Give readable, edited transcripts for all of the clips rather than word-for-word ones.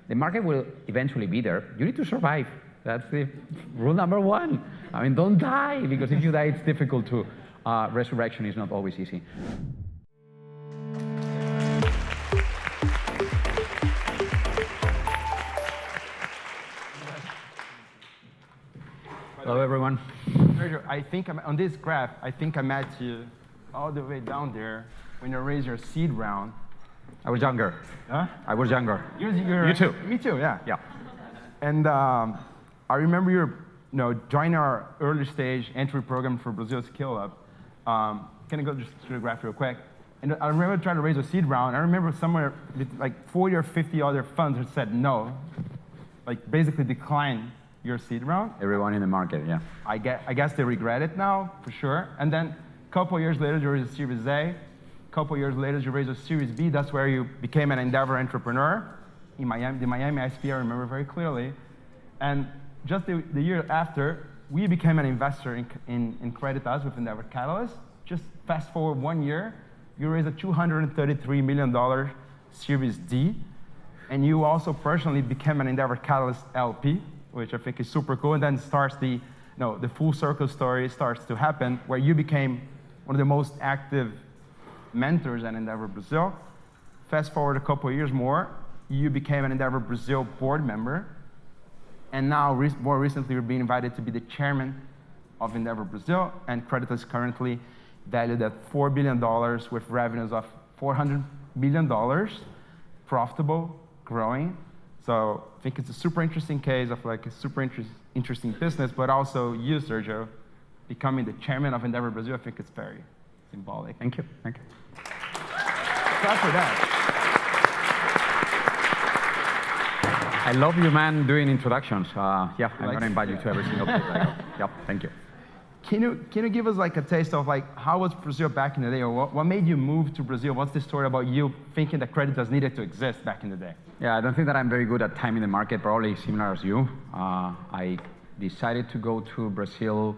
The market will eventually be there. You need to survive. That's the rule number one. I mean, don't die, because if you die, it's difficult to, resurrection is not always easy. Hello, everyone. Sergio, I think on this graph, I think I met you all the way down there when you raised your seed round. I was younger. Huh? I was younger. You too. Me too, yeah. Yeah. And I remember you joining our early stage entry program for Brazil Scale Up. Can I go just through the graph real quick? And I remember trying to raise a seed round. I remember somewhere like 40 or 50 other funds had said no, like basically declined your seed round. Everyone in the market, yeah. I guess they regret it now, for sure. And then a couple years later, you raised a Series A. A couple years later, you raised a Series B. That's where you became an Endeavor entrepreneur in Miami, the Miami ISP, I remember very clearly. And just the year after, we became an investor in Creditas with Endeavor Catalyst. Just fast forward 1 year, you raised a $233 million Series D. And you also personally became an Endeavor Catalyst LP, which I think is super cool. And then starts the full circle story starts to happen, where you became one of the most active mentors at Endeavor Brazil. Fast forward a couple of years more, you became an Endeavor Brazil board member. And now, more recently, you're being invited to be the chairman of Endeavor Brazil. And Creditas is currently valued at $4 billion with revenues of $400 million, profitable, growing. So I think it's a super interesting case of like a super interesting business, but also you, Sergio, becoming the chairman of Endeavor Brazil. I think it's very symbolic. Thank you. Thank you. Clap for that. I love you, man, doing introductions. Yeah, I'm going to invite you yeah. to every single place I go. Yep, thank you. Can you give us like a taste of like how was Brazil back in the day, or what made you move to Brazil? What's the story about you thinking that Creditas needed to exist back in the day? Yeah, I don't think that I'm very good at timing the market, probably similar as you. I decided to go to Brazil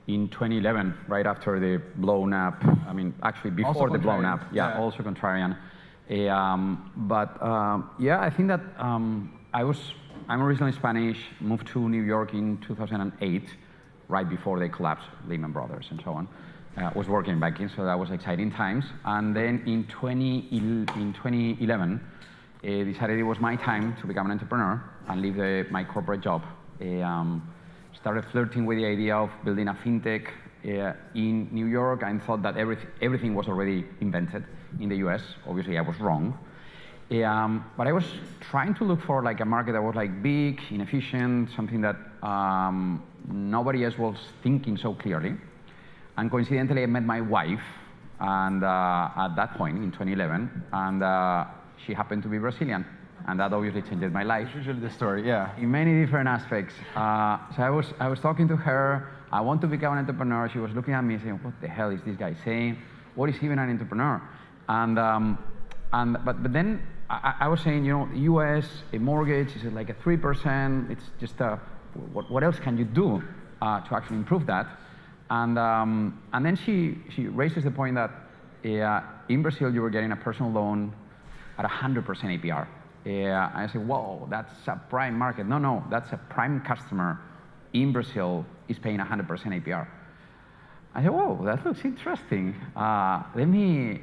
in 2011, right after the blown up. I mean, actually before the blown up. Yeah, also contrarian. Yeah, I think that I'm originally Spanish, moved to New York in 2008, right before they collapsed, Lehman Brothers and so on. Was working in banking, so that was exciting times. And then in 2011, decided it was my time to become an entrepreneur and leave my corporate job. Started flirting with the idea of building a fintech in New York, and thought that everything was already invented in the US. Obviously, I was wrong. But I was trying to look for like a market that was like big, inefficient, something that nobody else was thinking so clearly. And coincidentally, I met my wife, and at that point in 2011, and she happened to be Brazilian, and that obviously changed my life. That's usually the story, yeah. In many different aspects. So I was talking to her. I want to become an entrepreneur. She was looking at me saying, "What the hell is this guy saying? What is even an entrepreneur?" But then I was saying, U.S. a mortgage is like a 3%. It's just what else can you do to actually improve that? And then she raises the point that in Brazil you were getting a personal loan at 100% APR. I said, whoa, that's a prime market. No, that's a prime customer in Brazil is paying 100% APR. I said, whoa, that looks interesting. Let me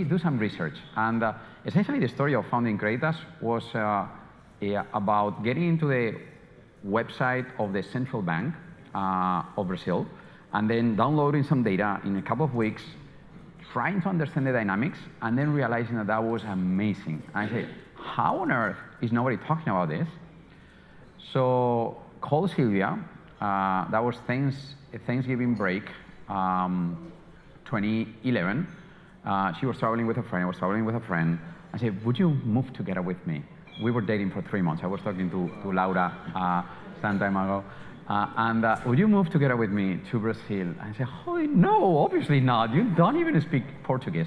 do some research. And essentially the story of founding Creditas was about getting into the website of the central bank of Brazil, and then downloading some data in a couple of weeks, trying to understand the dynamics, and then realizing that that was amazing. And I said, how on earth is nobody talking about this? So called Sylvia. That was Thanksgiving break, 2011. She was traveling with a friend. I was traveling with a friend. I said, would you move together with me? We were dating for 3 months. I was talking to Laura some time ago. Would you move together with me to Brazil? I said, oh, no, obviously not. You don't even speak Portuguese.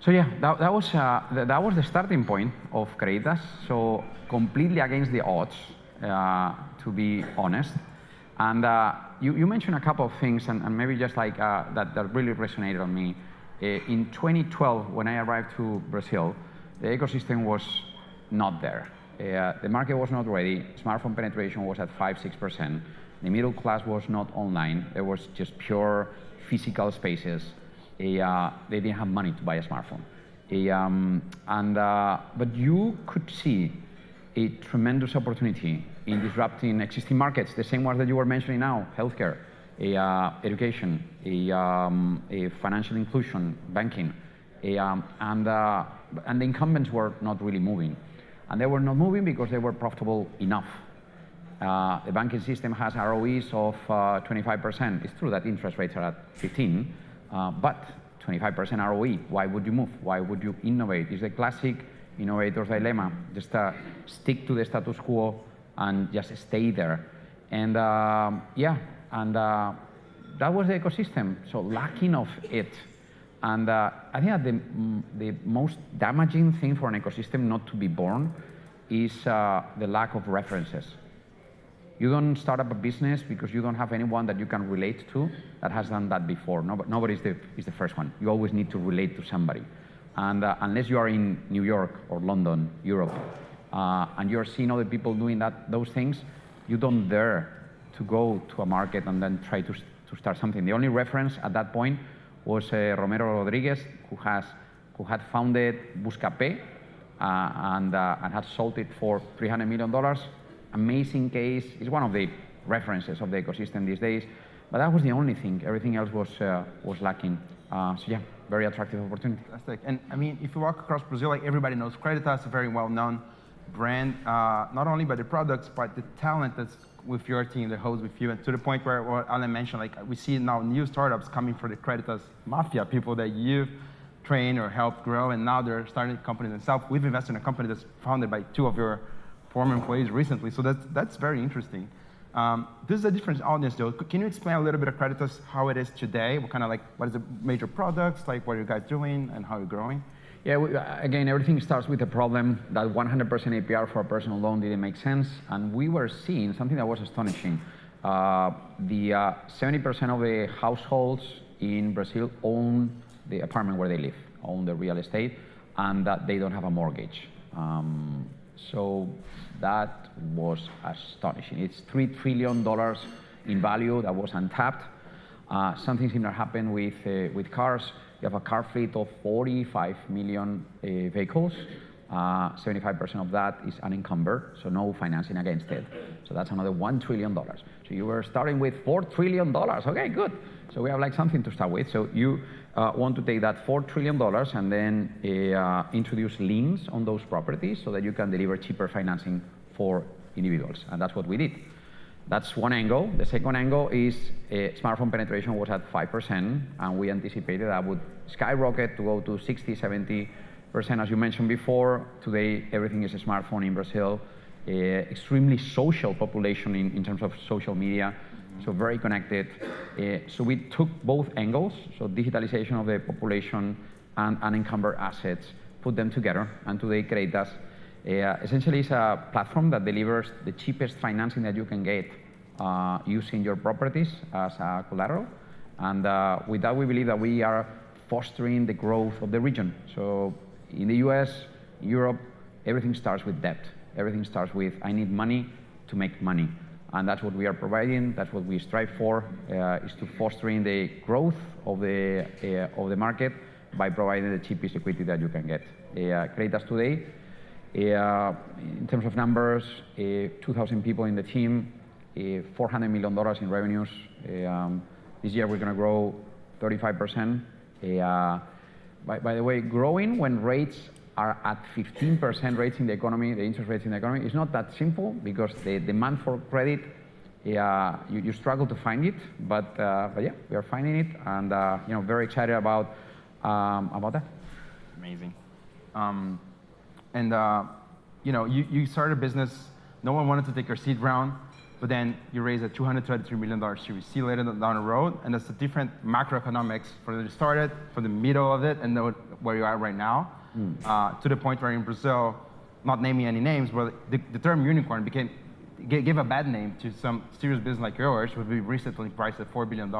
So yeah, that was the starting point of Creditas. So completely against the odds, to be honest. And you mentioned a couple of things, and maybe just like that really resonated on me. In 2012, when I arrived to Brazil, the ecosystem was not there. The market was not ready. Smartphone penetration was at 5-6%. The middle class was not online. There was just pure physical spaces. They didn't have money to buy a smartphone. But you could see a tremendous opportunity in disrupting existing markets, the same ones that you were mentioning now: healthcare, education, a financial inclusion, banking, and the incumbents were not really moving. And they were not moving because they were profitable enough. The banking system has ROEs of 25%. It's true that interest rates are at 15, but 25% ROE, why would you move? Why would you innovate? It's the classic innovator's dilemma. Just stick to the status quo and just stay there. And that was the ecosystem, so lacking of it. And I think that the most damaging thing for an ecosystem not to be born is the lack of references. You don't start up a business because you don't have anyone that you can relate to that has done that before. Nobody is the first one. You always need to relate to somebody. And unless you are in New York or London, Europe, and you're seeing other people doing those things, you don't dare to go to a market and then try to start something. The only reference at that point was Romero Rodriguez, who had founded Buscapé and had sold it for $300 million. Amazing case. It's one of the references of the ecosystem these days. But that was the only thing. Everything else was lacking. So yeah, very attractive opportunity. Fantastic. And I mean, if you walk across Brazil, like everybody knows Creditas, a very well-known brand, not only by the products, but the talent that's with your team, that holds with you, and to the point where what Alan mentioned, like we see now new startups coming for the Creditas mafia, people that you've trained or helped grow, and now they're starting a company themselves. We've invested in a company that's founded by 2 of your former employees recently, so that's very interesting. This is a different audience though. Can you explain a little bit of Creditas, how it is today? What is the major products, like what are you guys doing and how you're growing? Yeah, again, everything starts with a problem that 100% APR for a personal loan didn't make sense, and we were seeing something that was astonishing. The 70% of the households in Brazil own the apartment where they live, own the real estate, and that they don't have a mortgage. So that was astonishing. It's $3 trillion in value that was untapped. Something similar happened with cars. You have a car fleet of 45 million vehicles. 75% of that is unencumbered, so no financing against it. So that's another $1 trillion. So you were starting with $4 trillion. Okay, good. So we have like something to start with. So you want to take that $4 trillion and then introduce liens on those properties so that you can deliver cheaper financing for individuals. And that's what we did. That's one angle. The second angle is smartphone penetration was at 5%, and we anticipated that would skyrocket to go to 60, 70%. As you mentioned before, today everything is a smartphone in Brazil. Extremely social population in terms of social media, so very connected. So we took both angles, so digitalization of the population and unencumbered assets, put them together, and today Creditas essentially is a platform that delivers the cheapest financing that you can get using your properties as a collateral. And with that, we believe that we are fostering the growth of the region. So in the US, Europe, everything starts with debt. Everything starts with, I need money to make money. And that's what we are providing. That's what we strive for, is to fostering the growth of the market by providing the cheapest liquidity that you can get. Creditas today, in terms of numbers, 2,000 people in the team, $400 million in revenues. This year we're going to grow 35%. By the way, growing when rates are at 15% rates in the economy, the interest rates in the economy, is not that simple because the demand for credit, you struggle to find it, but yeah, we are finding it, and very excited about that. Amazing. You started a business, no one wanted to take your seed round, but then you raised a $233 million Series C later down the road, and that's the different macroeconomics from when you started, from the middle of it, and where you are right now, to the point where in Brazil, not naming any names, but the term unicorn gave a bad name to some serious business like yours, which we recently priced at $4 billion.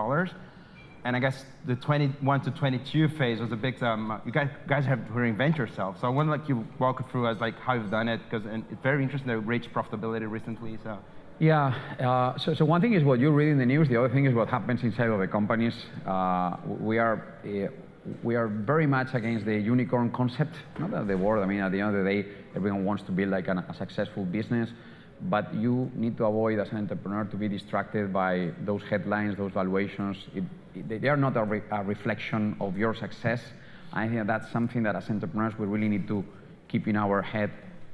And I guess the 21 to 22 phase was a big, you guys have to reinvent yourself. So I want to like you walk through as like how you've done it, because it's very interesting that you reached profitability recently. So. Yeah, so one thing is what you read in the news, the other thing is what happens inside of the companies. We are very much against the unicorn concept, not that the word, I mean, at the end of the day, everyone wants to build like a successful business, but you need to avoid as an entrepreneur to be distracted by those headlines, those valuations. They are not a reflection of your success. I think that's something that as entrepreneurs we really need to keep in our head.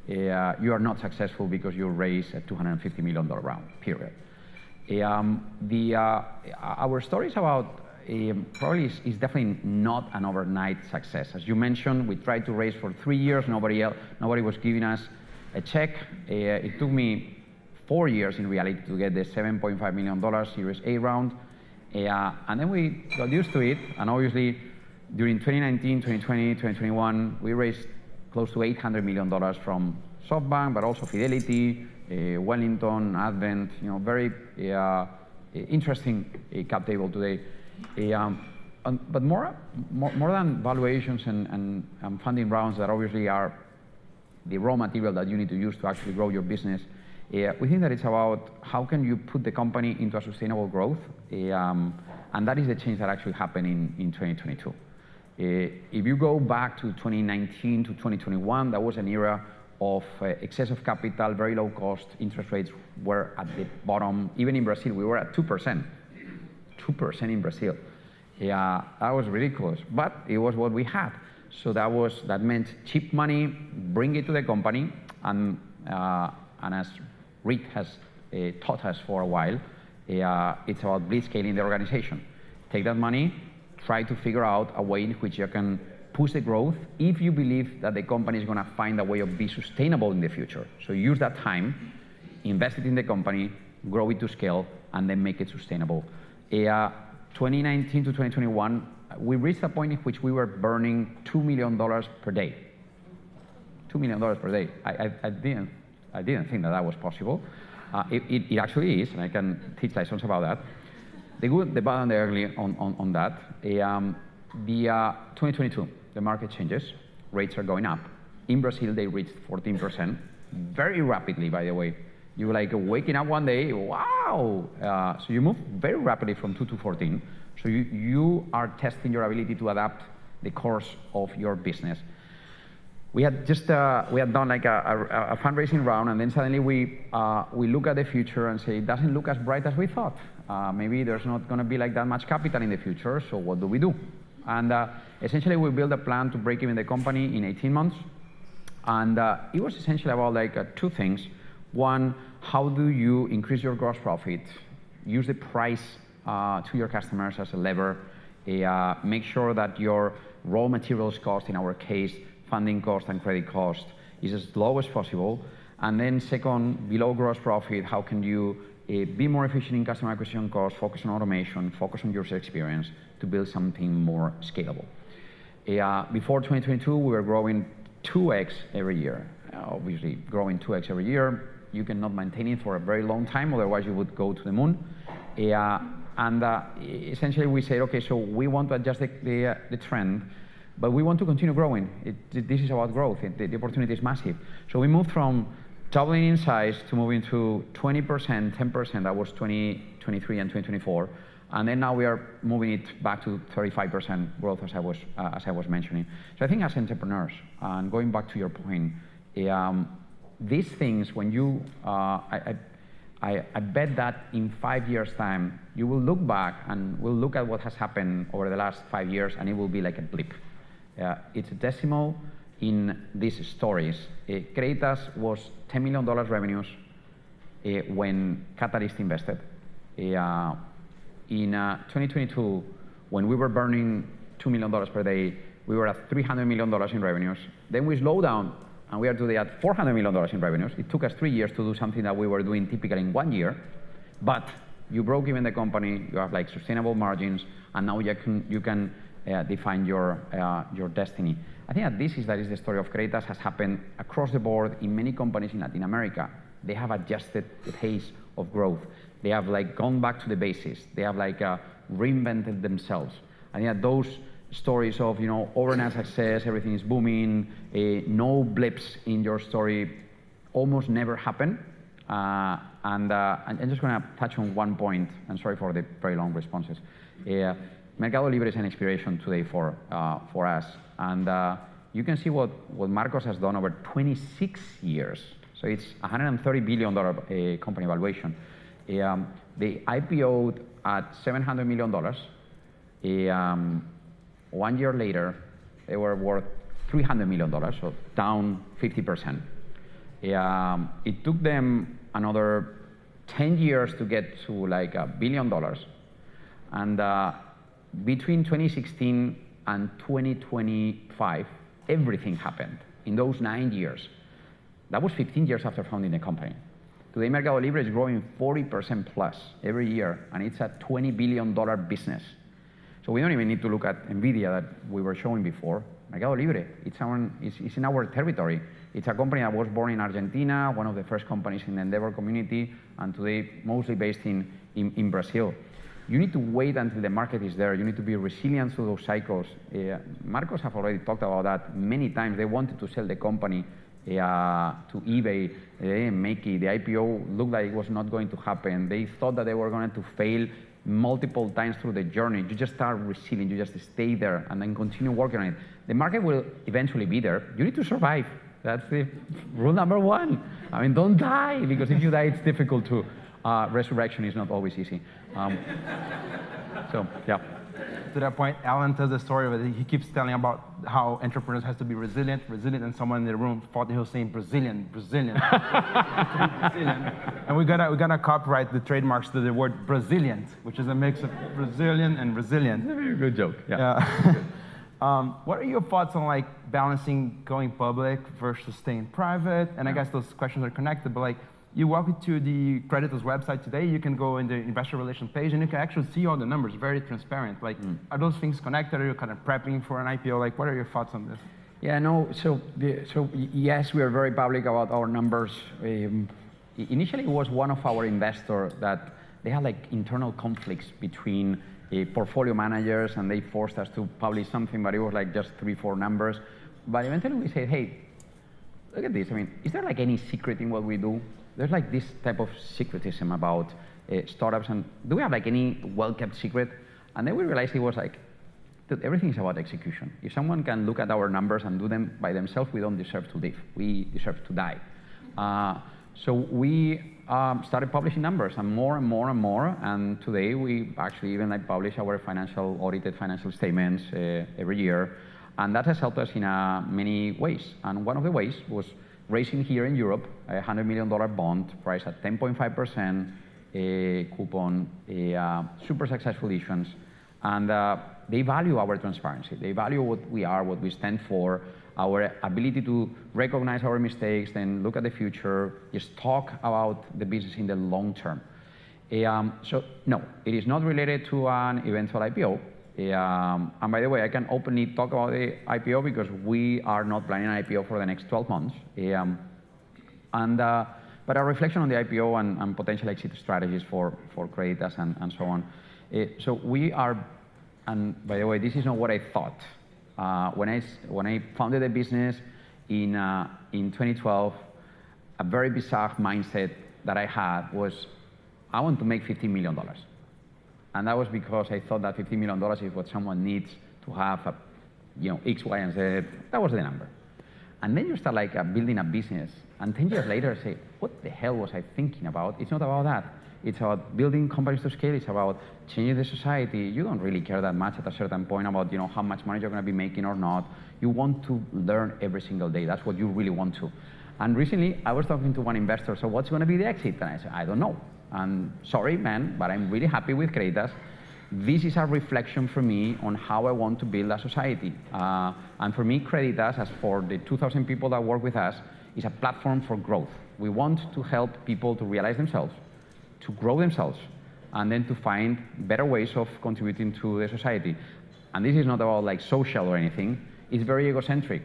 You are not successful because you raised a $250 million round, period. Our story is about, probably is definitely not an overnight success. As you mentioned, we tried to raise for 3 years, nobody was giving us a check. It took me 4 years in reality to get the $7.5 million Series A round. And then we got used to it, and obviously during 2019, 2020, 2021, we raised close to $800 million from SoftBank, but also Fidelity, Wellington, Advent, very interesting cap table today. But more than valuations and funding rounds that obviously are the raw material that you need to use to actually grow your business, we think that it's about how can you put the company into a sustainable growth, and that is the change that actually happened in 2022. If you go back to 2019 to 2021, that was an era of excess of capital, very low cost, interest rates were at the bottom. Even in Brazil, we were at 2%. 2% in Brazil. Yeah, that was ridiculous, but it was what we had. So that meant cheap money, bring it to the company, and as Rick has taught us for a while, it's about blitzscaling the organization. Take that money, try to figure out a way in which you can push the growth if you believe that the company is going to find a way of being sustainable in the future. So use that time, invest it in the company, grow it to scale, and then make it sustainable. 2019 to 2021, we reached a point in which we were burning $2 million per day. $2 million per day. I didn't think that was possible. It actually is, and I can teach lessons about that. The good, the bad, and the ugly on that. 2022, the market changes. Rates are going up. In Brazil, they reached 14%, very rapidly, by the way. You were like waking up one day, wow! So you move very rapidly from 2 to 14. So you are testing your ability to adapt the course of your business. We had just we had done like a fundraising round, and then suddenly we look at the future and say it doesn't look as bright as we thought. Maybe there's not going to be like that much capital in the future. So what do we do? And essentially we built a plan to break even the company in 18 months, and it was essentially about like two things. One, how do you increase your gross profit? Use the price to your customers as a lever. Make sure that your raw materials cost, in our case, funding cost and credit cost, is as low as possible. And then second, below gross profit, how can you be more efficient in customer acquisition cost, focus on automation, focus on user experience to build something more scalable. Before 2022, we were growing 2x every year. Obviously, growing 2x every year, you cannot maintain it for a very long time, otherwise you would go to the moon. Essentially we said, okay, so we want to adjust the trend, but we want to continue growing. This is about growth. The opportunity is massive. So we moved from doubling in size to moving to 20%, 10%. That was 2023 and 2024. And then now we are moving it back to 35% growth, as I was mentioning. So I think as entrepreneurs, and going back to your point, these things, when you, I bet that in 5 years' time, you will look back and will look at what has happened over the last 5 years, and it will be like a blip. It's a decimal in these stories. Creditas was $10 million revenues when Catalyst invested. In 2022, when we were burning $2 million per day, we were at $300 million in revenues. Then we slowed down, and we are today at $400 million in revenues. It took us 3 years to do something that we were doing typically in 1 year. But you broke even the company, you have like sustainable margins, and now you can define your destiny. I think that is the story of Creditas. Has happened across the board in many companies in Latin America. They have adjusted the pace of growth. They have like gone back to the basics. They have like reinvented themselves. I think that those stories of overnight success, everything is booming, no blips in your story, almost never happen. And I'm just going to touch on one point, and sorry for the very long responses. Mercado Libre is an inspiration today for us. And you can see what Marcos has done over 26 years. So it's $130 billion company valuation. They IPO'd at $700 million. 1 year later, they were worth $300 million, so down 50%. It took them another 10 years to get to like $1 billion. And between 2016 and 2025, everything happened in those 9 years. That was 15 years after founding the company. Today, Mercado Libre is growing 40% plus every year, and it's a $20 billion business. So we don't even need to look at NVIDIA that we were showing before. Mercado Libre, it's in our territory. It's a company that was born in Argentina, one of the first companies in the Endeavor community, and today mostly based in Brazil. You need to wait until the market is there. You need to be resilient through those cycles. Marcos have already talked about that many times. They wanted to sell the company to eBay. They didn't make it. The IPO looked like it was not going to happen. They thought that they were going to fail multiple times through the journey. You just start resilient. You just stay there and then continue working on it. The market will eventually be there. You need to survive. That's the rule number one. I mean, don't die, because if you die, it's difficult to. Resurrection is not always easy. So, yeah. To that point, Alan tells the story where he keeps telling about how entrepreneurs has to be resilient, and someone in the room thought he was saying Brazilian. Brazilian. And we gotta copyright the trademarks to the word Brazilian, which is a mix of Brazilian and resilient. That's a very good joke. Yeah. What are your thoughts on like balancing going public versus staying private? And I guess those questions are connected, but like, you walk into the Creditas website today, you can go in the investor relations page and you can actually see all the numbers, very transparent. Like, are those things connected? Are you kind of prepping for an IPO? Like, what are your thoughts on this? Yeah, no, so yes, we are very public about our numbers. Initially, it was one of our investors that they had like internal conflicts between portfolio managers, and they forced us to publish something, but it was like just 3-4 numbers. But eventually we said, hey, look at this. I mean, is there like any secret in what we do? There's like this type of secretism about startups, and do we have like any well-kept secret? And then we realized it was like, dude, everything is about execution. If someone can look at our numbers and do them by themselves, we don't deserve to live. We deserve to die. So we started publishing numbers, and more and more and more. And today we actually even like publish our audited financial statements every year. And that has helped us in many ways. And one of the ways was raising here in Europe a $100 million bond priced at 10.5% coupon, super successful issuance. And they value our transparency. They value what we are, what we stand for, our ability to recognize our mistakes, then look at the future, just talk about the business in the long term. So no, it is not related to an eventual IPO. And by the way, I can openly talk about the IPO because we are not planning an IPO for the next 12 months. But a reflection on the IPO and potential exit strategies for Creditas and so on. So we are, and by the way, this is not what I thought. When I founded the business in 2012, a very bizarre mindset that I had was, I want to make $15 million. And that was because I thought that $15 million is what someone needs to have, X, Y, and Z. That was the number. And then you start like building a business. And 10 years later, I say, what the hell was I thinking about? It's not about that. It's about building companies to scale. It's about changing the society. You don't really care that much at a certain point about how much money you're going to be making or not. You want to learn every single day. That's what you really want to. And recently, I was talking to one investor. So what's going to be the exit? And I said, I don't know. And sorry, man, but I'm really happy with Creditas. This is a reflection for me on how I want to build a society. And for me, Creditas, as for the 2,000 people that work with us, is a platform for growth. We want to help people to realize themselves, to grow themselves, and then to find better ways of contributing to the society. And this is not about like social or anything. It's very egocentric.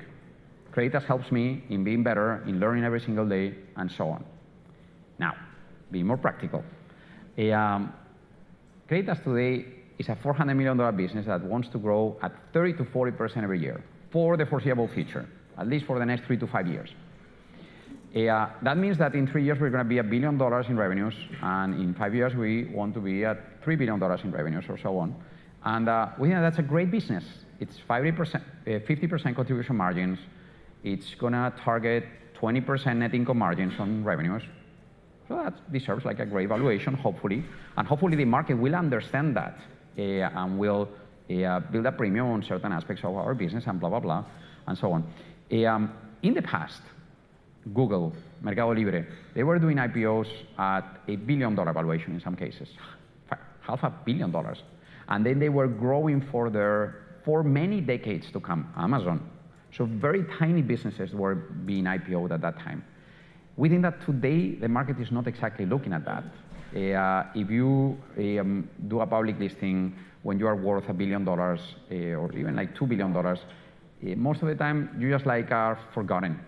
Creditas helps me in being better, in learning every single day, and so on. Now, being more practical. Creditas today is a $400 million business that wants to grow at 30 to 40% every year for the foreseeable future, at least for the next 3 to 5 years. That means that in 3 years, we're going to be $1 billion in revenues, and in 5 years, we want to be at $3 billion in revenues, or so on. And we think that's a great business. It's 50% contribution margins. It's going to target 20% net income margins on revenues. So that deserves like a great valuation, hopefully. And hopefully the market will understand that and will build a premium on certain aspects of our business and blah, blah, blah, and so on. In the past, Google, Mercado Libre, they were doing IPOs at $1 billion valuation in some cases, $500 million. And then they were growing for many decades to come, Amazon. So very tiny businesses were being IPO'd at that time. We think that today, the market is not exactly looking at that. If you do a public listing when you are worth $1 billion or even like $2 billion, most of the time you just like are forgotten.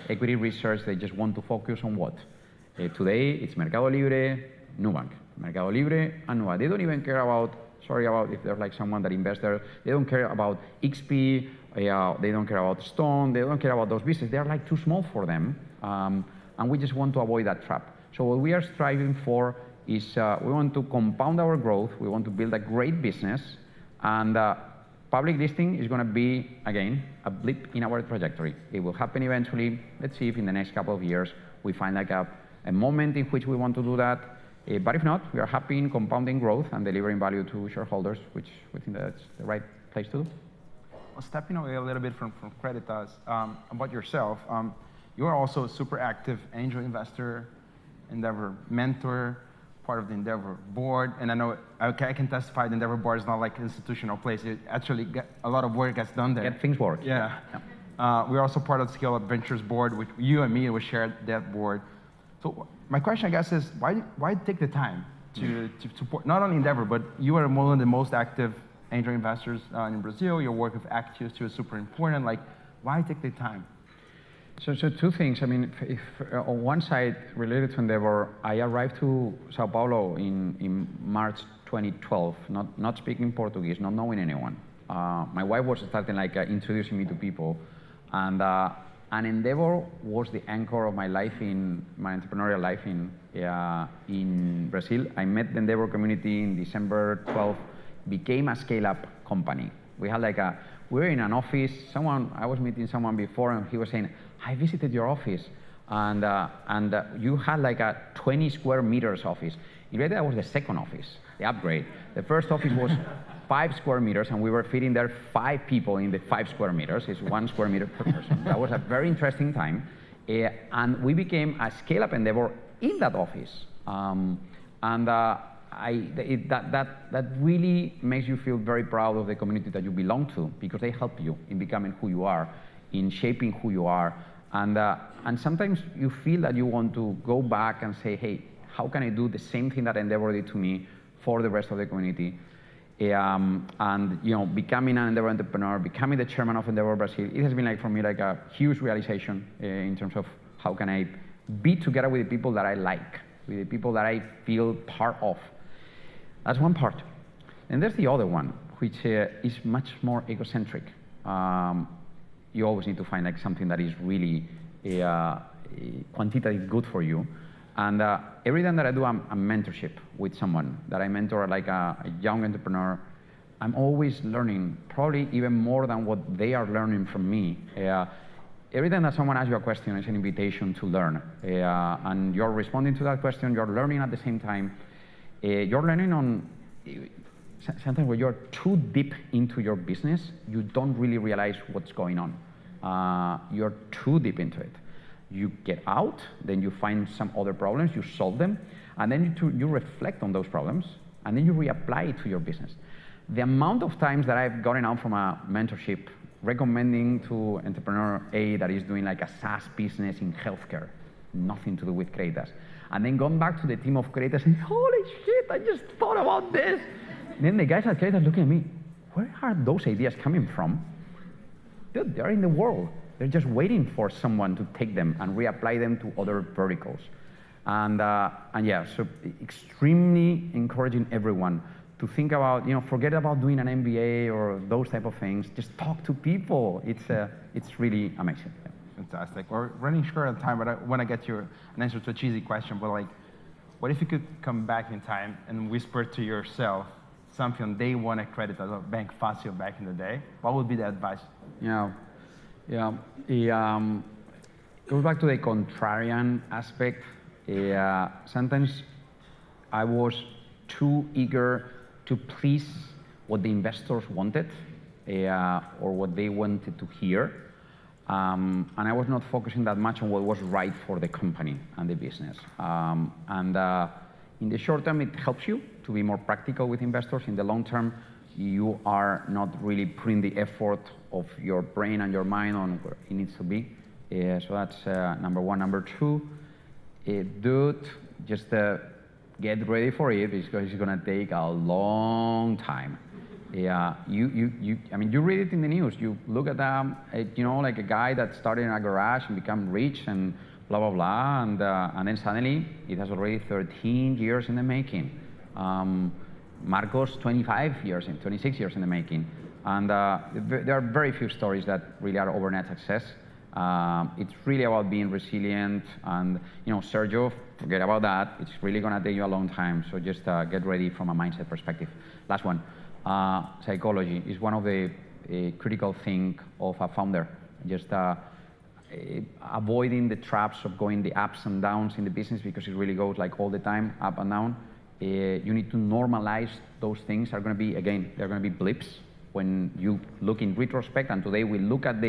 Equity research, they just want to focus on what? Today, it's Mercado Libre, Nubank. Mercado Libre and Nubank. They don't even care about if there's like someone that invests there. They don't care about XP, they don't care about Stone, they don't care about those businesses. They're like too small for them, and we just want to avoid that trap. So what we are striving for is we want to compound our growth, we want to build a great business, and public listing is going to be, again, a blip in our trajectory. It will happen eventually. Let's see if in the next couple of years we find like a moment in which we want to do that. But if not, we are happy in compounding growth and delivering value to shareholders, which we think that's the right place to do. Well, stepping away a little bit from Creditas, about yourself, you are also a super active angel investor, Endeavor mentor, part of the Endeavor board, and I know I can testify the Endeavor board is not like an institutional place. It actually a lot of work gets done there. Get things work. Yeah. We're also part of the Scale Up Ventures board, which you and me, we shared that board. So my question, I guess, is why take the time to support not only Endeavor, but you are one of the most active angel investors in Brazil. Your work with Actius too is super important. Like, why take the time? So two things. I mean, if on one side, related to Endeavor, I arrived to São Paulo in March 2012, not speaking Portuguese, not knowing anyone. My wife was starting like introducing me to people, and Endeavor was the anchor of my life my entrepreneurial life in Brazil. I met the Endeavor community in December 12, became a scale-up company. We had like we were in an office. I was meeting someone before, and he was saying, I visited your office, and you had like a 20 square meters office. In reality, that was the second office, the upgrade. The first office was 5 square meters, and we were fitting there 5 people in the 5 square meters. It's 1 square meter per person. That was a very interesting time. And we became a scale-up Endeavor in that office. That really makes you feel very proud of the community that you belong to, because they help you in becoming who you are, in shaping who you are. And sometimes you feel that you want to go back and say, hey, how can I do the same thing that Endeavor did to me for the rest of the community? And becoming an Endeavor entrepreneur, becoming the chairman of Endeavor Brazil, it has been like for me like a huge realization in terms of how can I be together with the people that I like, with the people that I feel part of. That's one part. And there's the other one, which is much more egocentric. You always need to find like something that is really quantitative good for you. And every time that I do a mentorship with someone, that I mentor like a young entrepreneur, I'm always learning, probably even more than what they are learning from me. Every time that someone asks you a question, it's an invitation to learn. And you're responding to that question, you're learning at the same time. You're learning on, sometimes when you're too deep into your business, you don't really realize what's going on. You're too deep into it. You get out, then you find some other problems, you solve them, and then you reflect on those problems, and then you reapply it to your business. The amount of times that I've gotten out from a mentorship recommending to entrepreneur A that is doing like a SaaS business in healthcare, nothing to do with Creditas, and then gone back to the team of Creditas and holy shit, I just thought about this. And then the guys at Creditas looking at me, where are those ideas coming from? Dude, they're in the world. They're just waiting for someone to take them and reapply them to other verticals. And yeah, so extremely encouraging everyone to think about, forget about doing an MBA or those type of things. Just talk to people. It's really amazing. Yeah. Fantastic. We're running short on time, but I want to get an answer to a cheesy question. But like, what if you could come back in time and whisper to yourself something they want to credit as a bank fácil back in the day? What would be the advice? Yeah. It goes back to the contrarian aspect. Sometimes I was too eager to please what the investors wanted or what they wanted to hear. And I was not focusing that much on what was right for the company and the business. In the short term, it helps you to be more practical with investors. In the long term, you are not really putting the effort of your brain and your mind on where it needs to be. So that's number one. Number two, dude, just get ready for it because it's gonna take a long time. I mean, you read it in the news. You look at like a guy that started in a garage and become rich and blah blah blah, and then suddenly it has already 13 years in the making. Marcos, 26 years in the making, and there are very few stories that really are overnight success. It's really about being resilient, and Sergio, forget about that. It's really gonna take you a long time. So just get ready from a mindset perspective. Last one. Psychology is one of the critical thing of a founder. Just avoiding the traps of going the ups and downs in the business, because it really goes like all the time, up and down. You need to normalize those things. They're going to be blips when you look in retrospect. And today we look at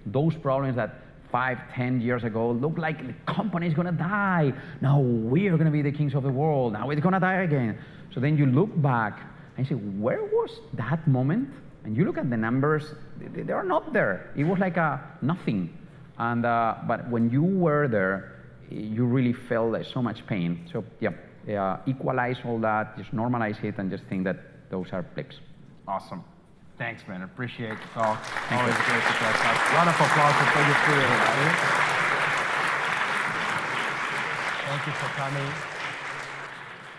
those problems that 5-10 years ago looked like the company is going to die. Now we are going to be the kings of the world. Now it's going to die again. So then you look back and you say, where was that moment? And you look at the numbers, they are not there. It was like a nothing. And but when you were there, you really felt like so much pain. So equalize all that, just normalize it, and just think that those are blips. Awesome. Thanks, man. Appreciate the talk. Always great to catch up. A lot of applause for Sergio Furio. Thank you for coming.